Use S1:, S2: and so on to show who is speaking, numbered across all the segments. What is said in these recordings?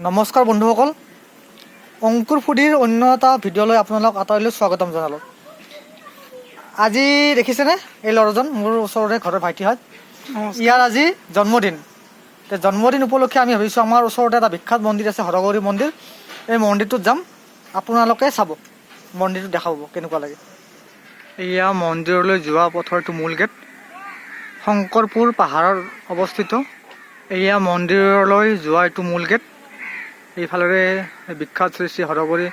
S1: নমস্কাৰ বন্ধুসকল, অংকুৰ ফুডিৰ অন্য এটা ভিডিঅ'লৈ আপোনালোক আটাইলৈ স্বাগতম জনালোঁ। আজি দেখিছেনে এই ল'ৰাজন মোৰ ওচৰৰে ঘৰৰ ভাইটিহঁত, ইয়াৰ আজি জন্মদিন। জন্মদিন উপলক্ষে আমি ভাবিছোঁ আমাৰ ওচৰতে এটা বিখ্যাত মন্দিৰ আছে, হৰগৌৰী মন্দিৰ। এই মন্দিৰটোত যাম, আপোনালোকে চাব, মন্দিৰটো দেখাব কেনেকুৱা লাগে। এয়া মন্দিৰলৈ যোৱা পথৰটো মূল গেট, শংকৰপুৰ পাহাৰৰ অৱস্থিত। এয়া মন্দিৰলৈ যোৱা এইটো মূল গেট। এইফালেৰে বিখ্যাত শ্ৰী শ্ৰী হৰগৌৰী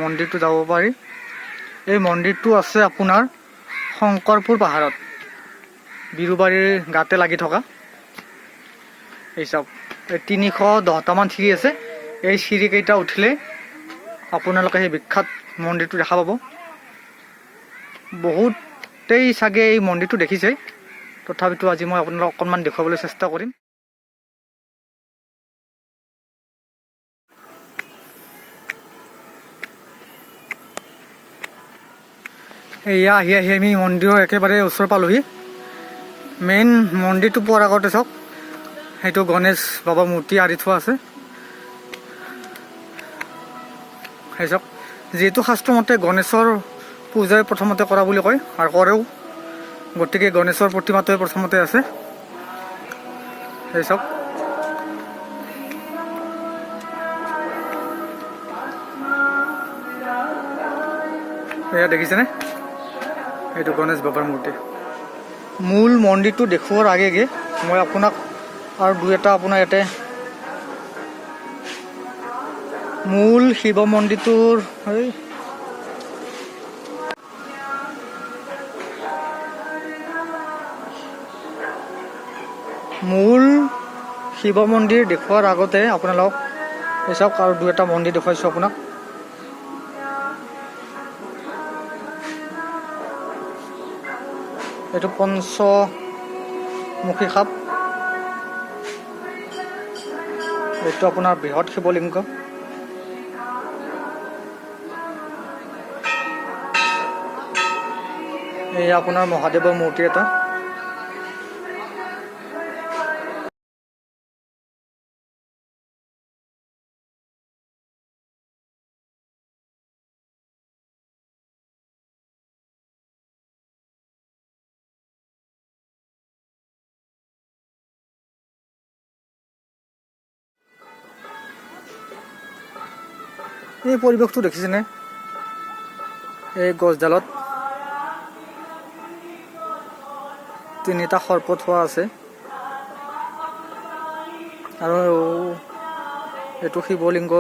S1: মন্দিৰটো যাব পাৰি। এই মন্দিৰটো আছে আপোনাৰ শংকৰপুৰ পাহাৰত, বিৰুবাৰীৰ গাতে লাগি থকা। এই চাওক, এই 310টামান চিৰি আছে। এই চিৰিকেইটা উঠিলে আপোনালোকে সেই বিখ্যাত মন্দিৰটো দেখা পাব। বহুতেই চাগে এই মন্দিৰটো দেখিছে, তথাপিতো আজি মই আপোনালোকক অকণমান দেখুৱাবলৈ চেষ্টা কৰিম। এয়া আহি আমি মন্দিৰৰ একেবাৰে ওচৰ পালোহি। মেইন মন্দিৰটো পোৱাৰ আগতে চাওক, সেইটো গণেশ বাবা মূৰ্তি আঁৰি থোৱা আছে। সেই চাওক, যিহেতু শাস্ত্ৰমতে গণেশৰ পূজাই প্ৰথমতে কৰা বুলি কয় আৰু কৰেও, গতিকে গণেশৰ প্ৰতিমাটোৱে প্ৰথমতে আছে। সেই চাওক, এয়া দেখিছেনে, এইটো গণেশ বাবাৰ মূৰ্তি। মূল মন্দিৰটো দেখুৱাৰ আগে মই আপোনাক আৰু দুই এটা আপোনাৰ ইয়াতে মূল শিৱ মন্দিৰটোৰ মূল শিৱ মন্দিৰ দেখুৱাৰ আগতে আপোনালোক চাওক, আৰু দুই এটা মন্দিৰ দেখুৱাইছোঁ আপোনাক। এইটো পঞ্চমুখী সাপ, এইটো আপোনাৰ বৃহৎ শিৱলিংগ। এই আপোনাৰ মহাদেৱৰ মূৰ্তি এটা। এই পৰিৱেশটো দেখিছেনে, এই গছডালত 3টা সৰ্প থোৱা আছে, আৰু এইটো শিৱলিংগ।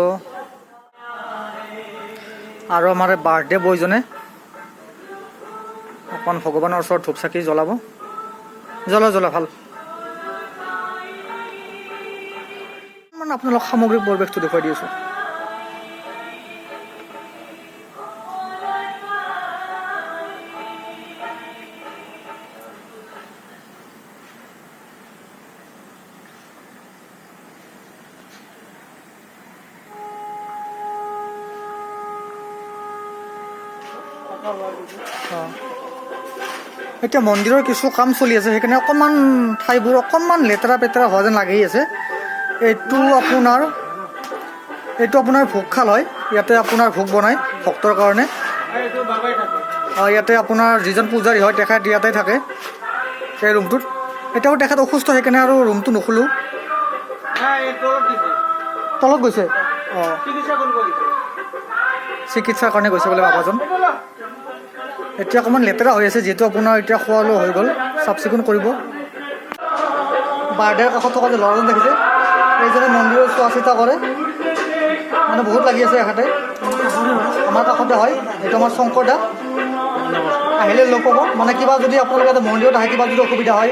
S1: আৰু আমাৰ বাৰ্থডে বয়জনে অকণ ভগৱানৰ ওচৰত ধূপ চাকি জ্বলাব। জ্বলা ভাল। মানে আপোনালোক সামগ্ৰিক পৰিৱেশটো দেখুৱাই দি আছোঁ। এতিয়া মন্দিৰৰ কিছু কাম চলি আছে, সেইকাৰণে অকণমান ঠাইবোৰ অকণমান লেতেৰা পেতেৰা হোৱা যেন লাগি আছে। এইটো আপোনাৰ ভোগশাল হয়, ইয়াতে আপোনাৰ ভোগ বনায় ভক্তৰ কাৰণে। ইয়াতে আপোনাৰ যিজন পূজাৰী হয় তেখেত ইয়াতে থাকে এই ৰুমটোত। এতিয়াও তেখেত অসুস্থ, সেইকাৰণে আৰু ৰুমটো নুখুলোঁ। তলত গৈছে, চিকিৎসাৰ কাৰণে গৈছে বোলে বাবাজন। এতিয়া অকণমান লেতেৰা হৈ আছে, যিহেতু আপোনাৰ এতিয়া খোৱা লোৱা হৈ গ'ল, চাফ চিকুণ কৰিব। বাৰ্থডেৰ কাষত থকা যে ল'ৰাজন দেখিছে, এইজনে মন্দিৰৰ চোৱা চিতা কৰে, মানে বহুত লাগি আছে এখেতে। আমাৰ কাষতে হয়, এইটো আমাৰ শংকৰ দা। আহিলে লগ পাব। মানে কিবা যদি আপোনালোকে এটা মন্দিৰত আহে, কিবা যদি অসুবিধা হয়,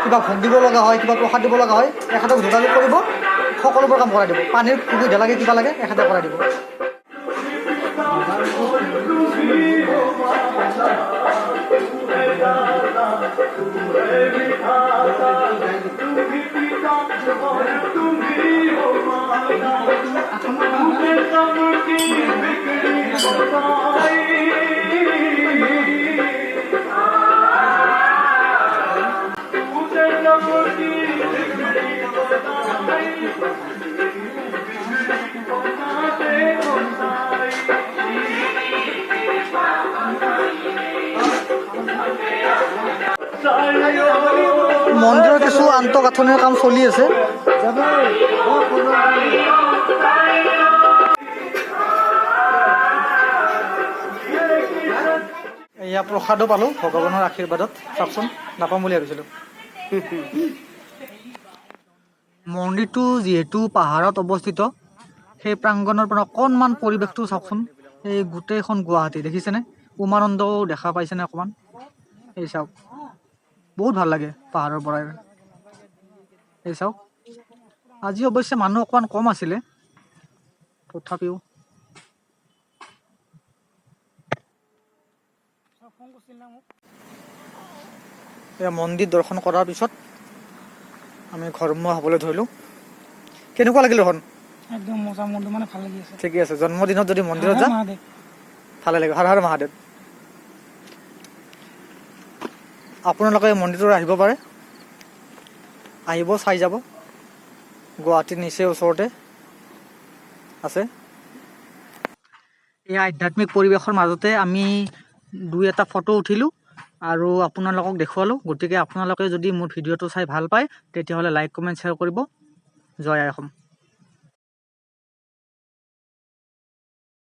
S1: কিবা ভোগ দিব লগা হয়, কিবা প্ৰসাদ দিব লগা হয়, এখেতক যোগাযোগ কৰিব, সকলোবোৰ কাম কৰাই দিব। পানীৰ সুবিধা লাগে, কিবা লাগে, এখেতে কৰাই দিব। মন্দিৰৰ কিছু আন্তঃগাঁথনিৰ কাম চলি আছে। এয়া প্ৰসাদো পালোঁ ভগৱানৰ আশীৰ্বাদত। চাওকচোন, নাপাম বুলি ভাবিছিলোঁ। মন্দিৰটো যিহেতু পাহাৰত অৱস্থিত, সেই প্ৰাংগণৰ পৰা অকণমান পৰিৱেশটো চাওকচোন। এই গোটেইখন গুৱাহাটী দেখিছেনে? উমানন্দও দেখা পাইছেনে অকণমান? এই চাওক, বহুত ভাল লাগে পাহাৰৰ পৰাই। এই চাওক, আজি অৱশ্যে মানুহ অকণমান কম আছিলে, তথাপিও মন্দিৰ দৰ্শন কৰাৰ পিছত আমি ঘৰমুৱা হ'বলৈ ধৰিলোঁ। কেনেকুৱা লাগিল এখন?
S2: একদম মজা, মনটো মানে ভাল লাগি আছে।
S1: ঠিকে আছে, জন্মদিনত যদি মন্দিৰত যা ভালে লাগে। হৰ হৰ মহাদেৱ। আপোনালোকে মন্দিৰটো আহিব পাৰে, আহিব, চাই যাব। গুৱাহাটীৰ নিচেই ওচৰতে আছে। এই আধ্যাত্মিক পৰিৱেশৰ মাজতে আমি দুই এটা ফটো উঠিলোঁ আৰু আপোনালোকক দেখুৱালোঁ। গতিকে আপোনালোকে যদি মোৰ ভিডিঅ'টো চাই ভাল পায়, তেতিয়াহ'লে লাইক, কমেণ্ট, শ্বেয়াৰ কৰিব। জয় আই অসম।